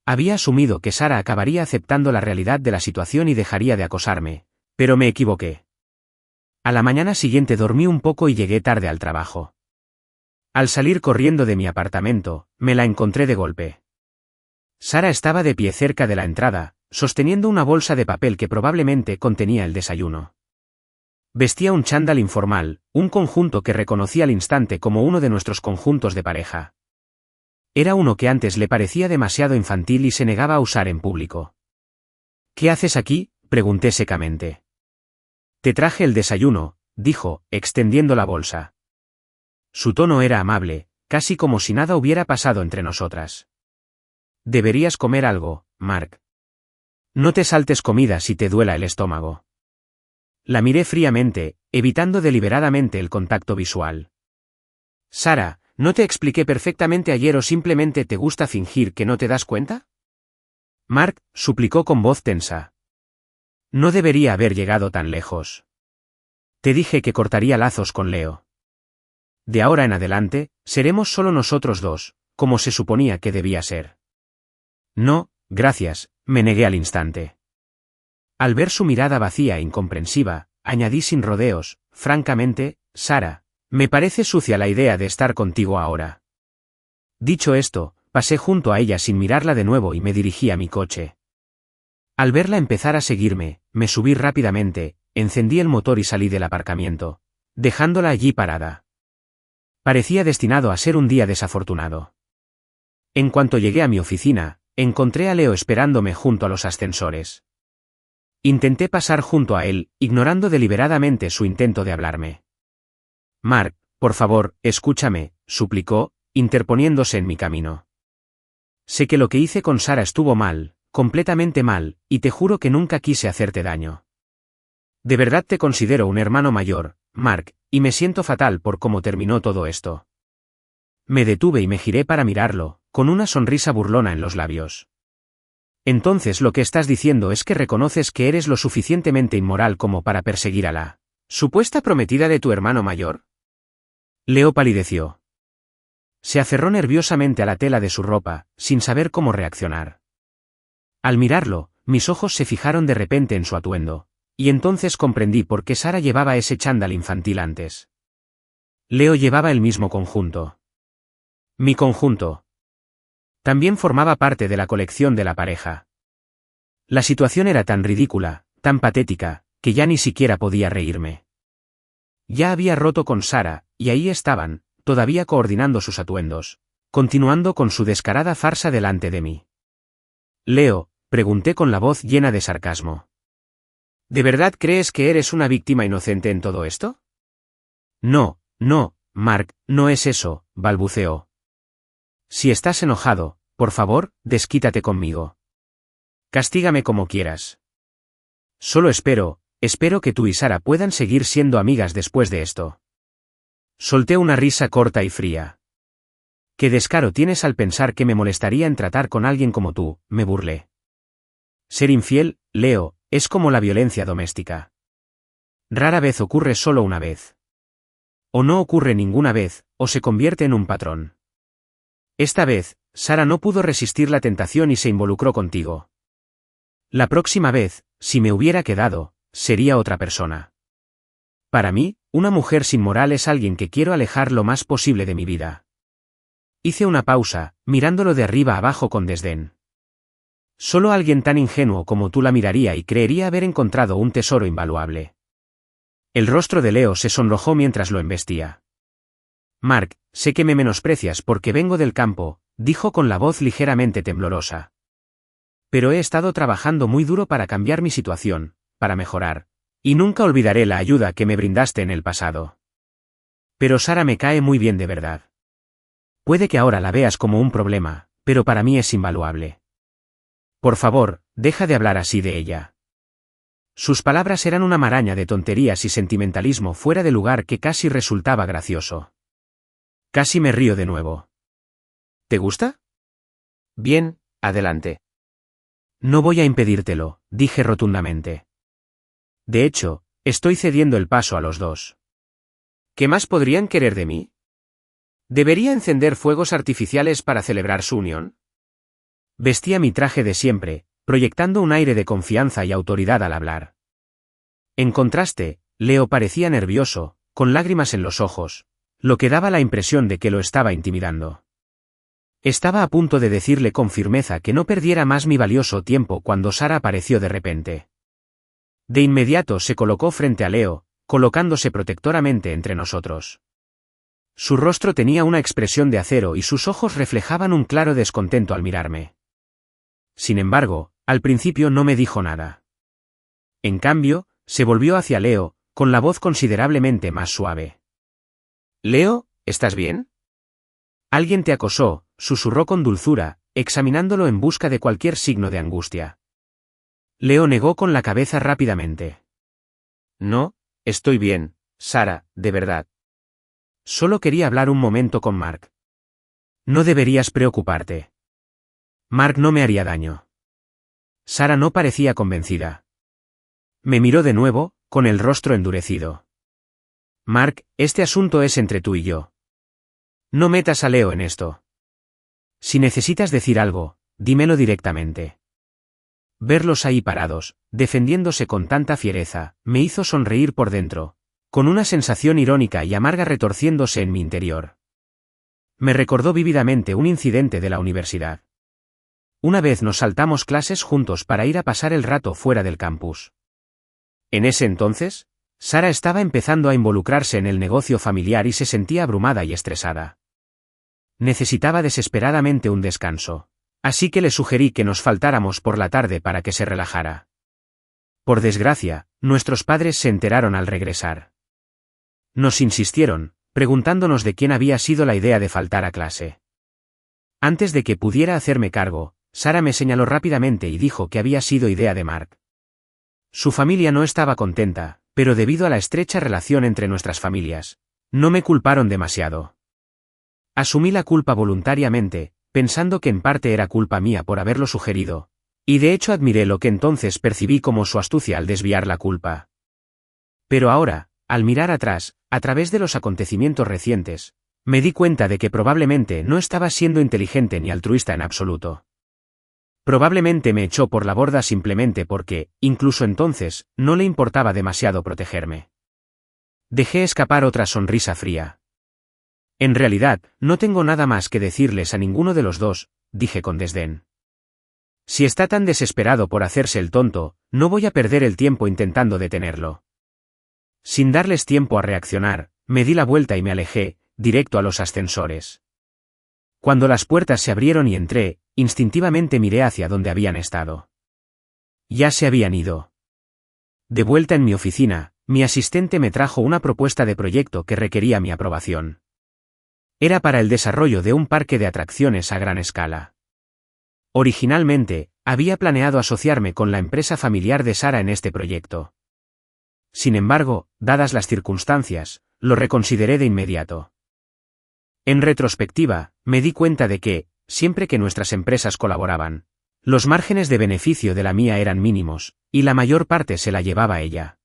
Había asumido que Sara acabaría aceptando la realidad de la situación y dejaría de acosarme, pero me equivoqué. A la mañana siguiente dormí un poco y llegué tarde al trabajo. Al salir corriendo de mi apartamento, me la encontré de golpe. Sara estaba de pie cerca de la entrada, sosteniendo una bolsa de papel que probablemente contenía el desayuno. Vestía un chándal informal, un conjunto que reconocí al instante como uno de nuestros conjuntos de pareja. Era uno que antes le parecía demasiado infantil y se negaba a usar en público. ¿Qué haces aquí?, pregunté secamente. Te traje el desayuno, dijo, extendiendo la bolsa. Su tono era amable, casi como si nada hubiera pasado entre nosotras. Deberías comer algo, Mark. No te saltes comida si te duela el estómago. La miré fríamente, evitando deliberadamente el contacto visual. Sara, ¿no te expliqué perfectamente ayer o simplemente te gusta fingir que no te das cuenta? Mark suplicó con voz tensa. No debería haber llegado tan lejos. Te dije que cortaría lazos con Leo. De ahora en adelante, seremos solo nosotros dos, como se suponía que debía ser. No, gracias, me negué al instante. Al ver su mirada vacía e incomprensiva, añadí sin rodeos, francamente, Sara, me parece sucia la idea de estar contigo ahora. Dicho esto, pasé junto a ella sin mirarla de nuevo y me dirigí a mi coche. Al verla empezar a seguirme, me subí rápidamente, encendí el motor y salí del aparcamiento, dejándola allí parada. Parecía destinado a ser un día desafortunado. En cuanto llegué a mi oficina, encontré a Leo esperándome junto a los ascensores. Intenté pasar junto a él, ignorando deliberadamente su intento de hablarme. Mark, por favor, escúchame, suplicó, interponiéndose en mi camino. Sé que lo que hice con Sara estuvo mal, completamente mal, y te juro que nunca quise hacerte daño. De verdad te considero un hermano mayor, Mark, y me siento fatal por cómo terminó todo esto. Me detuve y me giré para mirarlo, con una sonrisa burlona en los labios. Entonces lo que estás diciendo es que reconoces que eres lo suficientemente inmoral como para perseguir a la supuesta prometida de tu hermano mayor. Leo palideció. Se aferró nerviosamente a la tela de su ropa, sin saber cómo reaccionar. Al mirarlo, mis ojos se fijaron de repente en su atuendo, y entonces comprendí por qué Sara llevaba ese chándal infantil antes. Leo llevaba el mismo conjunto. Mi conjunto. También formaba parte de la colección de la pareja. La situación era tan ridícula, tan patética, que ya ni siquiera podía reírme. Ya había roto con Sara, y ahí estaban, todavía coordinando sus atuendos, continuando con su descarada farsa delante de mí. Leo, pregunté con la voz llena de sarcasmo. ¿De verdad crees que eres una víctima inocente en todo esto? No, Mark, no es eso, balbuceó. Si estás enojado, por favor, desquítate conmigo. Castígame como quieras. Solo espero que tú y Sara puedan seguir siendo amigas después de esto. Solté una risa corta y fría. ¿Qué descaro tienes al pensar que me molestaría en tratar con alguien como tú?, me burlé. Ser infiel, Leo, es como la violencia doméstica. Rara vez ocurre solo una vez. O no ocurre ninguna vez, o se convierte en un patrón. Esta vez, Sara no pudo resistir la tentación y se involucró contigo. La próxima vez, si me hubiera quedado, sería otra persona. Para mí, una mujer sin moral es alguien que quiero alejar lo más posible de mi vida. Hice una pausa, mirándolo de arriba abajo con desdén. Solo alguien tan ingenuo como tú la miraría y creería haber encontrado un tesoro invaluable. El rostro de Leo se sonrojó mientras lo embestía. Mark, sé que me menosprecias porque vengo del campo, dijo con la voz ligeramente temblorosa. Pero he estado trabajando muy duro para cambiar mi situación, para mejorar, y nunca olvidaré la ayuda que me brindaste en el pasado. Pero Sara me cae muy bien de verdad. Puede que ahora la veas como un problema, pero para mí es invaluable. Por favor, deja de hablar así de ella. Sus palabras eran una maraña de tonterías y sentimentalismo fuera de lugar que casi resultaba gracioso. Casi me río de nuevo. ¿Te gusta? Bien, adelante. No voy a impedírtelo, dije rotundamente. De hecho, estoy cediendo el paso a los dos. ¿Qué más podrían querer de mí? ¿Debería encender fuegos artificiales para celebrar su unión? Vestía mi traje de siempre, proyectando un aire de confianza y autoridad al hablar. En contraste, Leo parecía nervioso, con lágrimas en los ojos, lo que daba la impresión de que lo estaba intimidando. Estaba a punto de decirle con firmeza que no perdiera más mi valioso tiempo cuando Sara apareció de repente. De inmediato se colocó frente a Leo, colocándose protectoramente entre nosotros. Su rostro tenía una expresión de acero y sus ojos reflejaban un claro descontento al mirarme. Sin embargo, al principio no me dijo nada. En cambio, se volvió hacia Leo, con la voz considerablemente más suave. «Leo, ¿estás bien?» «Alguien te acosó», susurró con dulzura, examinándolo en busca de cualquier signo de angustia. Leo negó con la cabeza rápidamente. «No, estoy bien, Sara, de verdad. Solo quería hablar un momento con Mark». «No deberías preocuparte. Mark no me haría daño». Sara no parecía convencida. Me miró de nuevo, con el rostro endurecido. «Mark, este asunto es entre tú y yo. No metas a Leo en esto. Si necesitas decir algo, dímelo directamente». Verlos ahí parados, defendiéndose con tanta fiereza, me hizo sonreír por dentro, con una sensación irónica y amarga retorciéndose en mi interior. Me recordó vívidamente un incidente de la universidad. Una vez nos saltamos clases juntos para ir a pasar el rato fuera del campus. En ese entonces, Sara estaba empezando a involucrarse en el negocio familiar y se sentía abrumada y estresada. Necesitaba desesperadamente un descanso, así que le sugerí que nos faltáramos por la tarde para que se relajara. Por desgracia, nuestros padres se enteraron al regresar. Nos insistieron, preguntándonos de quién había sido la idea de faltar a clase. Antes de que pudiera hacerme cargo, Sara me señaló rápidamente y dijo que había sido idea de Mark. Su familia no estaba contenta, pero debido a la estrecha relación entre nuestras familias, no me culparon demasiado. Asumí la culpa voluntariamente, pensando que en parte era culpa mía por haberlo sugerido, y de hecho admiré lo que entonces percibí como su astucia al desviar la culpa. Pero ahora, al mirar atrás, a través de los acontecimientos recientes, me di cuenta de que probablemente no estaba siendo inteligente ni altruista en absoluto. Probablemente me echó por la borda simplemente porque, incluso entonces, no le importaba demasiado protegerme. Dejé escapar otra sonrisa fría. En realidad, no tengo nada más que decirles a ninguno de los dos, dije con desdén. Si está tan desesperado por hacerse el tonto, No voy a perder el tiempo intentando detenerlo. Sin darles tiempo a reaccionar, me di la vuelta y me alejé, directo a los ascensores. Cuando las puertas se abrieron y entré, instintivamente miré hacia donde habían estado. Ya se habían ido. De vuelta en mi oficina, mi asistente me trajo una propuesta de proyecto que requería mi aprobación. Era para el desarrollo de un parque de atracciones a gran escala. Originalmente, había planeado asociarme con la empresa familiar de Sara en este proyecto. Sin embargo, dadas las circunstancias, lo reconsideré de inmediato. En retrospectiva, me di cuenta de que, siempre que nuestras empresas colaboraban, los márgenes de beneficio de la mía eran mínimos, y la mayor parte se la llevaba ella.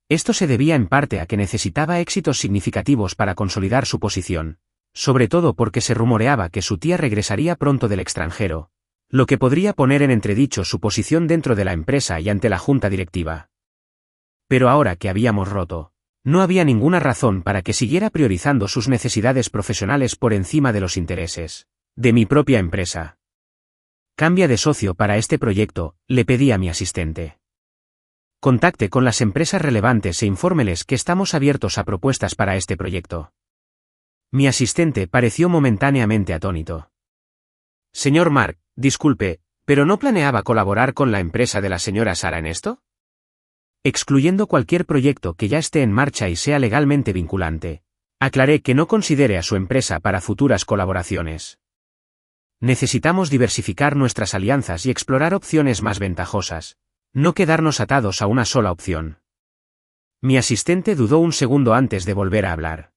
Esto se debía en parte a que necesitaba éxitos significativos para consolidar su posición, sobre todo porque se rumoreaba que su tía regresaría pronto del extranjero, lo que podría poner en entredicho su posición dentro de la empresa y ante la junta directiva. Pero ahora que habíamos roto, no había ninguna razón para que siguiera priorizando sus necesidades profesionales por encima de los intereses de mi propia empresa. Cambia de socio para este proyecto, le pedí a mi asistente. Contacte con las empresas relevantes e infórmeles que estamos abiertos a propuestas para este proyecto. Mi asistente pareció momentáneamente atónito. Señor Mark, disculpe, ¿pero no planeaba colaborar con la empresa de la señora Sara en esto? Excluyendo cualquier proyecto que ya esté en marcha y sea legalmente vinculante, aclaré que no considere a su empresa para futuras colaboraciones. Necesitamos diversificar nuestras alianzas y explorar opciones más ventajosas, no quedarnos atados a una sola opción. Mi asistente dudó un segundo antes de volver a hablar.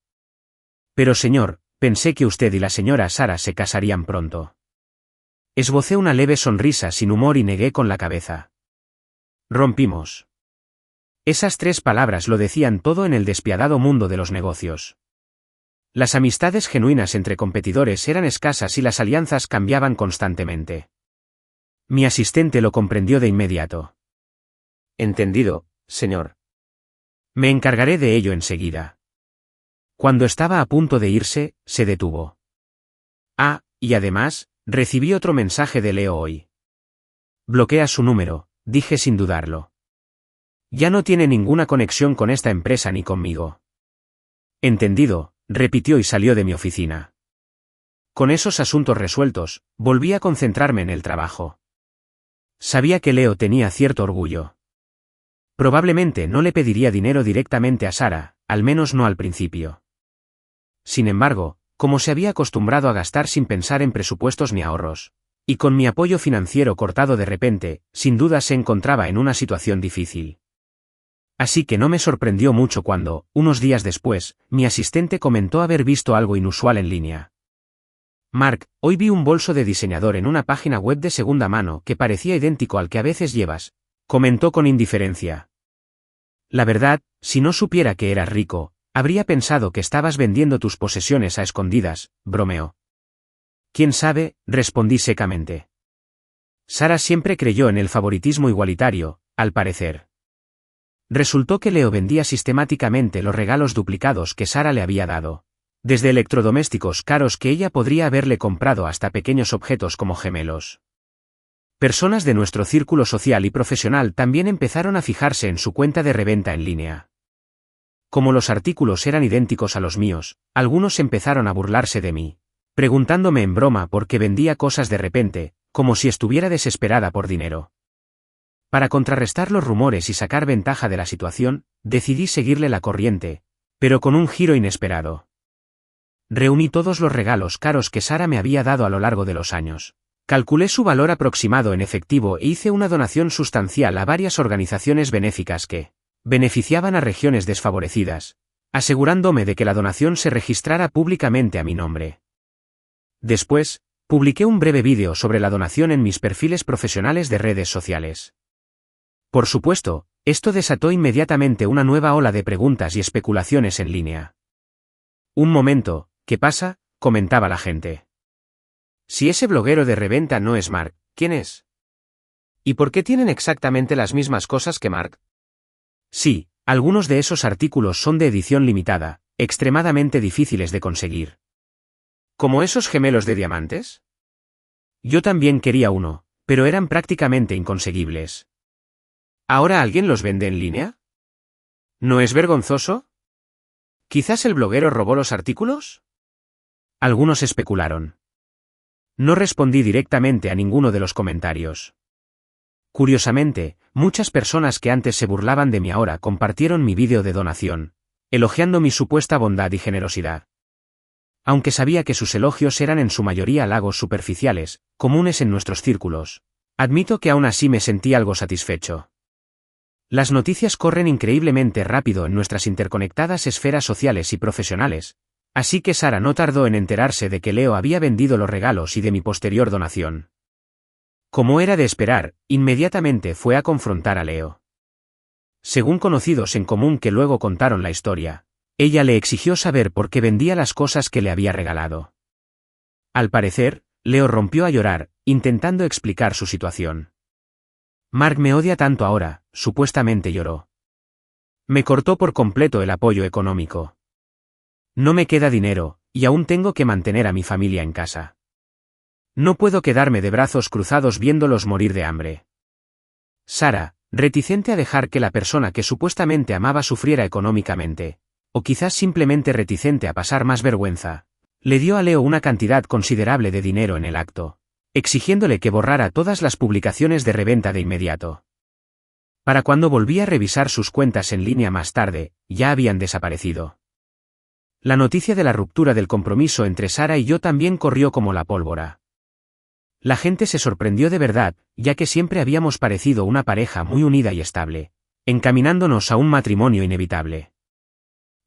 Pero señor, pensé que usted y la señora Sara se casarían pronto. Esbocé una leve sonrisa sin humor y negué con la cabeza. Rompimos. Esas 3 palabras lo decían todo en el despiadado mundo de los negocios. Las amistades genuinas entre competidores eran escasas y las alianzas cambiaban constantemente. Mi asistente lo comprendió de inmediato. Entendido, señor. Me encargaré de ello enseguida. Cuando estaba a punto de irse, se detuvo. Ah, y además, recibí otro mensaje de Leo hoy. Bloquea su número, dije sin dudarlo. Ya no tiene ninguna conexión con esta empresa ni conmigo. Entendido, repitió y salió de mi oficina. Con esos asuntos resueltos, volví a concentrarme en el trabajo. Sabía que Leo tenía cierto orgullo. Probablemente no le pediría dinero directamente a Sara, al menos no al principio. Sin embargo, como se había acostumbrado a gastar sin pensar en presupuestos ni ahorros, y con mi apoyo financiero cortado de repente, sin duda se encontraba en una situación difícil. Así que no me sorprendió mucho cuando, unos días después, mi asistente comentó haber visto algo inusual en línea. Mark, hoy vi un bolso de diseñador en una página web de segunda mano que parecía idéntico al que a veces llevas, comentó con indiferencia. La verdad, si no supiera que eras rico, habría pensado que estabas vendiendo tus posesiones a escondidas, bromeó. ¿Quién sabe?, respondí secamente. Sara siempre creyó en el favoritismo igualitario, al parecer. Resultó que Leo vendía sistemáticamente los regalos duplicados que Sara le había dado. Desde electrodomésticos caros que ella podría haberle comprado hasta pequeños objetos como gemelos. Personas de nuestro círculo social y profesional también empezaron a fijarse en su cuenta de reventa en línea. Como los artículos eran idénticos a los míos, algunos empezaron a burlarse de mí, preguntándome en broma por qué vendía cosas de repente, como si estuviera desesperada por dinero. Para contrarrestar los rumores y sacar ventaja de la situación, decidí seguirle la corriente, pero con un giro inesperado. Reuní todos los regalos caros que Sara me había dado a lo largo de los años. Calculé su valor aproximado en efectivo e hice una donación sustancial a varias organizaciones benéficas que beneficiaban a regiones desfavorecidas, asegurándome de que la donación se registrara públicamente a mi nombre. Después, publiqué un breve vídeo sobre la donación en mis perfiles profesionales de redes sociales. Por supuesto, esto desató inmediatamente una nueva ola de preguntas y especulaciones en línea. Un momento, ¿qué pasa?, comentaba la gente. Si ese bloguero de reventa no es Mark, ¿quién es? ¿Y por qué tienen exactamente las mismas cosas que Mark? Sí, algunos de esos artículos son de edición limitada, extremadamente difíciles de conseguir. ¿Como esos gemelos de diamantes? Yo también quería uno, pero eran prácticamente inconseguibles. ¿Ahora alguien los vende en línea? ¿No es vergonzoso? ¿Quizás el bloguero robó los artículos? Algunos especularon. No respondí directamente a ninguno de los comentarios. Curiosamente, muchas personas que antes se burlaban de mí ahora compartieron mi vídeo de donación, elogiando mi supuesta bondad y generosidad. Aunque sabía que sus elogios eran en su mayoría halagos superficiales, comunes en nuestros círculos, admito que aún así me sentí algo satisfecho. Las noticias corren increíblemente rápido en nuestras interconectadas esferas sociales y profesionales, así que Sara no tardó en enterarse de que Leo había vendido los regalos y de mi posterior donación. Como era de esperar, inmediatamente fue a confrontar a Leo. Según conocidos en común que luego contaron la historia, ella le exigió saber por qué vendía las cosas que le había regalado. Al parecer, Leo rompió a llorar, intentando explicar su situación. Mark me odia tanto ahora, supuestamente lloró. Me cortó por completo el apoyo económico. No me queda dinero, y aún tengo que mantener a mi familia en casa. No puedo quedarme de brazos cruzados viéndolos morir de hambre. Sara, reticente a dejar que la persona que supuestamente amaba sufriera económicamente, o quizás simplemente reticente a pasar más vergüenza, le dio a Leo una cantidad considerable de dinero en el acto, exigiéndole que borrara todas las publicaciones de reventa de inmediato. Para cuando volví a revisar sus cuentas en línea más tarde, ya habían desaparecido. La noticia de la ruptura del compromiso entre Sara y yo también corrió como la pólvora. La gente se sorprendió de verdad, ya que siempre habíamos parecido una pareja muy unida y estable, encaminándonos a un matrimonio inevitable.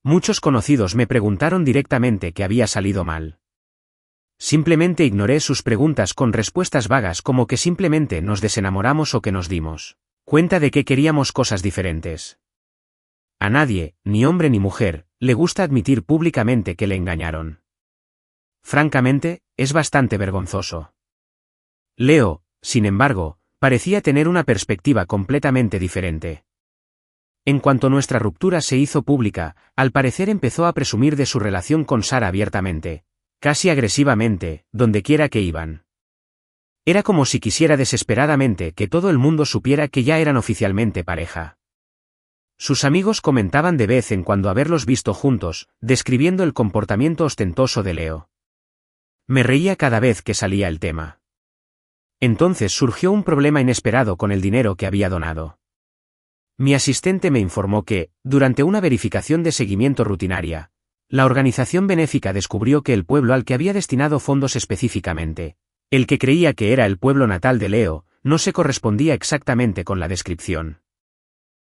Muchos conocidos me preguntaron directamente qué había salido mal. Simplemente ignoré sus preguntas con respuestas vagas como que simplemente nos desenamoramos o que nos dimos cuenta de que queríamos cosas diferentes. A nadie, ni hombre ni mujer, le gusta admitir públicamente que le engañaron. Francamente, es bastante vergonzoso. Leo, sin embargo, parecía tener una perspectiva completamente diferente. En cuanto nuestra ruptura se hizo pública, al parecer empezó a presumir de su relación con Sara abiertamente, casi agresivamente, dondequiera que iban. Era como si quisiera desesperadamente que todo el mundo supiera que ya eran oficialmente pareja. Sus amigos comentaban de vez en cuando haberlos visto juntos, describiendo el comportamiento ostentoso de Leo. Me reía cada vez que salía el tema. Entonces surgió un problema inesperado con el dinero que había donado. Mi asistente me informó que, durante una verificación de seguimiento rutinaria, la organización benéfica descubrió que el pueblo al que había destinado fondos específicamente, el que creía que era el pueblo natal de Leo, no se correspondía exactamente con la descripción.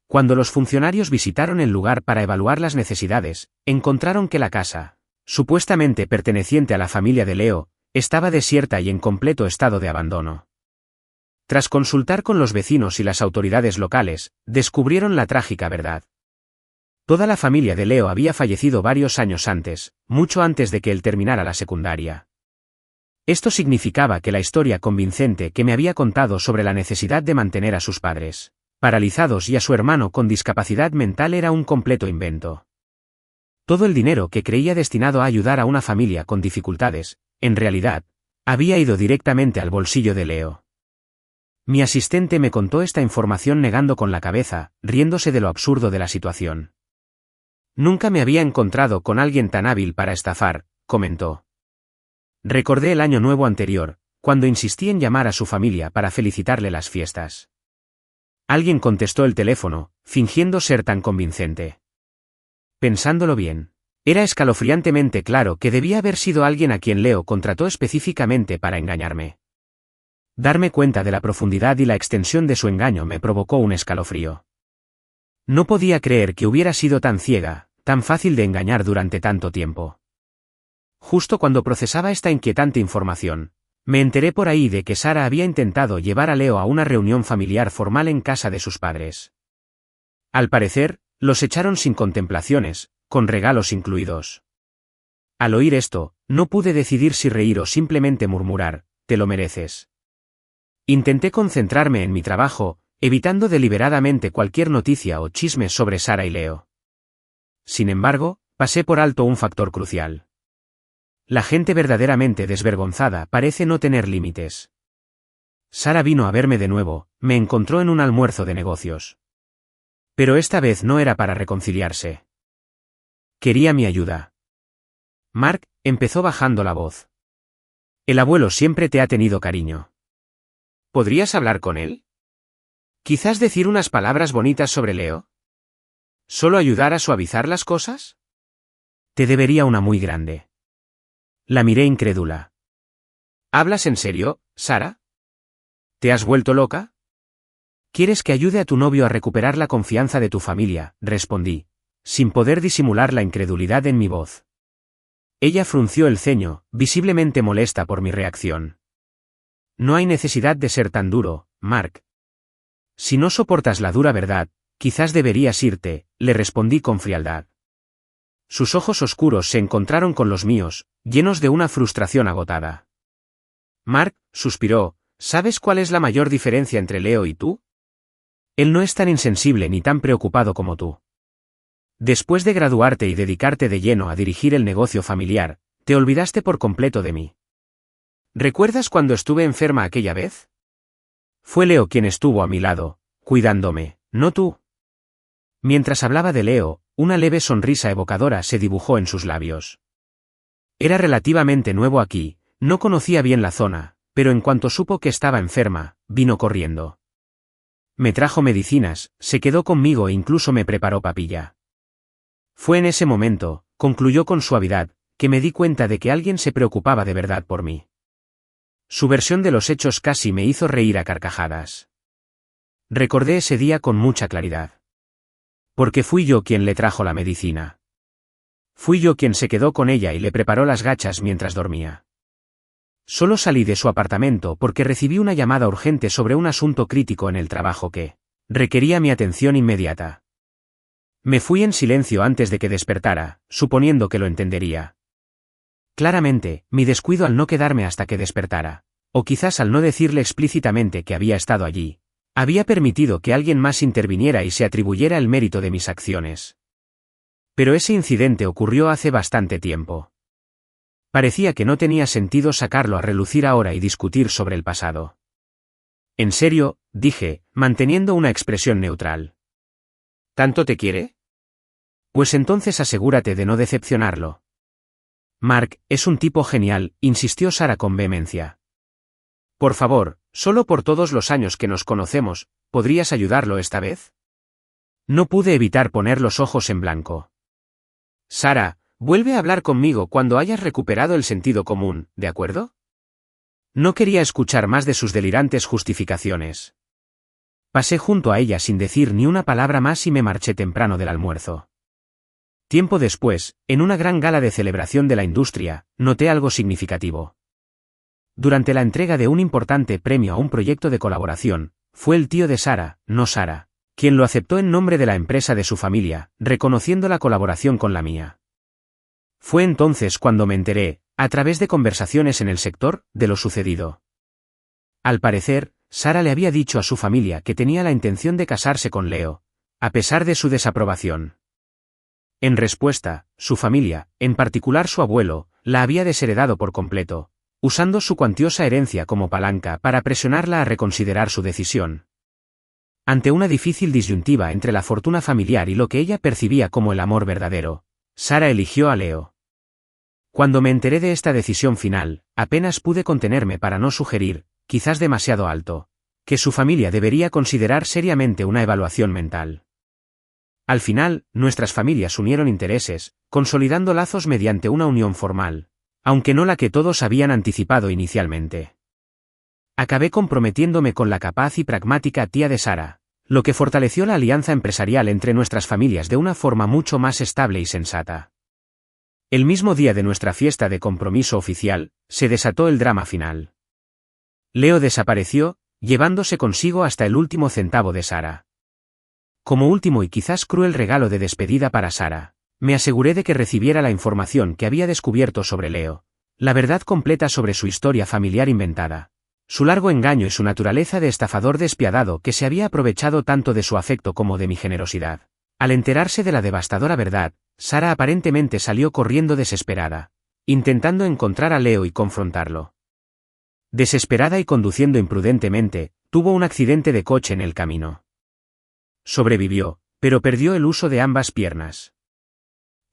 Cuando los funcionarios visitaron el lugar para evaluar las necesidades, encontraron que la casa, supuestamente perteneciente a la familia de Leo, estaba desierta y en completo estado de abandono. Tras consultar con los vecinos y las autoridades locales, descubrieron la trágica verdad. Toda la familia de Leo había fallecido varios años antes, mucho antes de que él terminara la secundaria. Esto significaba que la historia convincente que me había contado sobre la necesidad de mantener a sus padres paralizados y a su hermano con discapacidad mental era un completo invento. Todo el dinero que creía destinado a ayudar a una familia con dificultades, en realidad, había ido directamente al bolsillo de Leo. Mi asistente me contó esta información negando con la cabeza, riéndose de lo absurdo de la situación. Nunca me había encontrado con alguien tan hábil para estafar, comentó. Recordé el año nuevo anterior, cuando insistí en llamar a su familia para felicitarle las fiestas. Alguien contestó el teléfono, fingiendo ser tan convincente. Pensándolo bien, era escalofriantemente claro que debía haber sido alguien a quien Leo contrató específicamente para engañarme. Darme cuenta de la profundidad y la extensión de su engaño me provocó un escalofrío. No podía creer que hubiera sido tan ciega, tan fácil de engañar durante tanto tiempo. Justo cuando procesaba esta inquietante información, me enteré por ahí de que Sara había intentado llevar a Leo a una reunión familiar formal en casa de sus padres. Al parecer, los echaron sin contemplaciones, con regalos incluidos. Al oír esto, no pude decidir si reír o simplemente murmurar, «Te lo mereces». Intenté concentrarme en mi trabajo, evitando deliberadamente cualquier noticia o chisme sobre Sara y Leo. Sin embargo, pasé por alto un factor crucial. La gente verdaderamente desvergonzada parece no tener límites. Sara vino a verme de nuevo, me encontró en un almuerzo de negocios. Pero esta vez no era para reconciliarse. Quería mi ayuda. Mark, empezó bajando la voz. El abuelo siempre te ha tenido cariño. ¿Podrías hablar con él? Quizás decir unas palabras bonitas sobre Leo. ¿Solo ayudar a suavizar las cosas? Te debería una muy grande. La miré incrédula. ¿Hablas en serio, Sara? ¿Te has vuelto loca? ¿Quieres que ayude a tu novio a recuperar la confianza de tu familia?, respondí, sin poder disimular la incredulidad en mi voz. Ella frunció el ceño, visiblemente molesta por mi reacción. No hay necesidad de ser tan duro, Mark. Si no soportas la dura verdad, quizás deberías irte, le respondí con frialdad. Sus ojos oscuros se encontraron con los míos, llenos de una frustración agotada. Mark, suspiró, ¿sabes cuál es la mayor diferencia entre Leo y tú? Él no es tan insensible ni tan preocupado como tú. Después de graduarte y dedicarte de lleno a dirigir el negocio familiar, te olvidaste por completo de mí. ¿Recuerdas cuando estuve enferma aquella vez? Fue Leo quien estuvo a mi lado, cuidándome, no tú. Mientras hablaba de Leo, una leve sonrisa evocadora se dibujó en sus labios. Era relativamente nuevo aquí, no conocía bien la zona, pero en cuanto supo que estaba enferma, vino corriendo. Me trajo medicinas, se quedó conmigo e incluso me preparó papilla. Fue en ese momento, concluyó con suavidad, que me di cuenta de que alguien se preocupaba de verdad por mí. Su versión de los hechos casi me hizo reír a carcajadas. Recordé ese día con mucha claridad. Porque fui yo quien le trajo la medicina. Fui yo quien se quedó con ella y le preparó las gachas mientras dormía. Solo salí de su apartamento porque recibí una llamada urgente sobre un asunto crítico en el trabajo que requería mi atención inmediata. Me fui en silencio antes de que despertara, suponiendo que lo entendería. Claramente, mi descuido al no quedarme hasta que despertara, o quizás al no decirle explícitamente que había estado allí, había permitido que alguien más interviniera y se atribuyera el mérito de mis acciones. Pero ese incidente ocurrió hace bastante tiempo. Parecía que no tenía sentido sacarlo a relucir ahora y discutir sobre el pasado. En serio, dije, manteniendo una expresión neutral. ¿Tanto te quiere? Pues entonces asegúrate de no decepcionarlo. Mark, es un tipo genial, insistió Sara con vehemencia. Por favor, solo por todos los años que nos conocemos, ¿podrías ayudarlo esta vez? No pude evitar poner los ojos en blanco. Sara, vuelve a hablar conmigo cuando hayas recuperado el sentido común, ¿de acuerdo? No quería escuchar más de sus delirantes justificaciones. Pasé junto a ella sin decir ni una palabra más y me marché temprano del almuerzo. Tiempo después, en una gran gala de celebración de la industria, noté algo significativo. Durante la entrega de un importante premio a un proyecto de colaboración, fue el tío de Sara, no Sara, quien lo aceptó en nombre de la empresa de su familia, reconociendo la colaboración con la mía. Fue entonces cuando me enteré, a través de conversaciones en el sector, de lo sucedido. Al parecer, Sara le había dicho a su familia que tenía la intención de casarse con Leo, a pesar de su desaprobación. En respuesta, su familia, en particular su abuelo, la había desheredado por completo, usando su cuantiosa herencia como palanca para presionarla a reconsiderar su decisión. Ante una difícil disyuntiva entre la fortuna familiar y lo que ella percibía como el amor verdadero, Sara eligió a Leo. Cuando me enteré de esta decisión final, apenas pude contenerme para no sugerir, quizás demasiado alto, que su familia debería considerar seriamente una evaluación mental. Al final, nuestras familias unieron intereses, consolidando lazos mediante una unión formal, aunque no la que todos habían anticipado inicialmente. Acabé comprometiéndome con la capaz y pragmática tía de Sara, lo que fortaleció la alianza empresarial entre nuestras familias de una forma mucho más estable y sensata. El mismo día de nuestra fiesta de compromiso oficial, se desató el drama final. Leo desapareció, llevándose consigo hasta el último centavo de Sara. Como último y quizás cruel regalo de despedida para Sara, me aseguré de que recibiera la información que había descubierto sobre Leo, la verdad completa sobre su historia familiar inventada, su largo engaño y su naturaleza de estafador despiadado que se había aprovechado tanto de su afecto como de mi generosidad. Al enterarse de la devastadora verdad, Sara aparentemente salió corriendo desesperada, intentando encontrar a Leo y confrontarlo. Desesperada y conduciendo imprudentemente, tuvo un accidente de coche en el camino. Sobrevivió, pero perdió el uso de ambas piernas.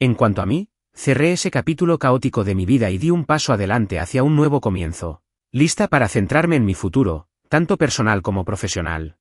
En cuanto a mí, cerré ese capítulo caótico de mi vida y di un paso adelante hacia un nuevo comienzo, lista para centrarme en mi futuro, tanto personal como profesional.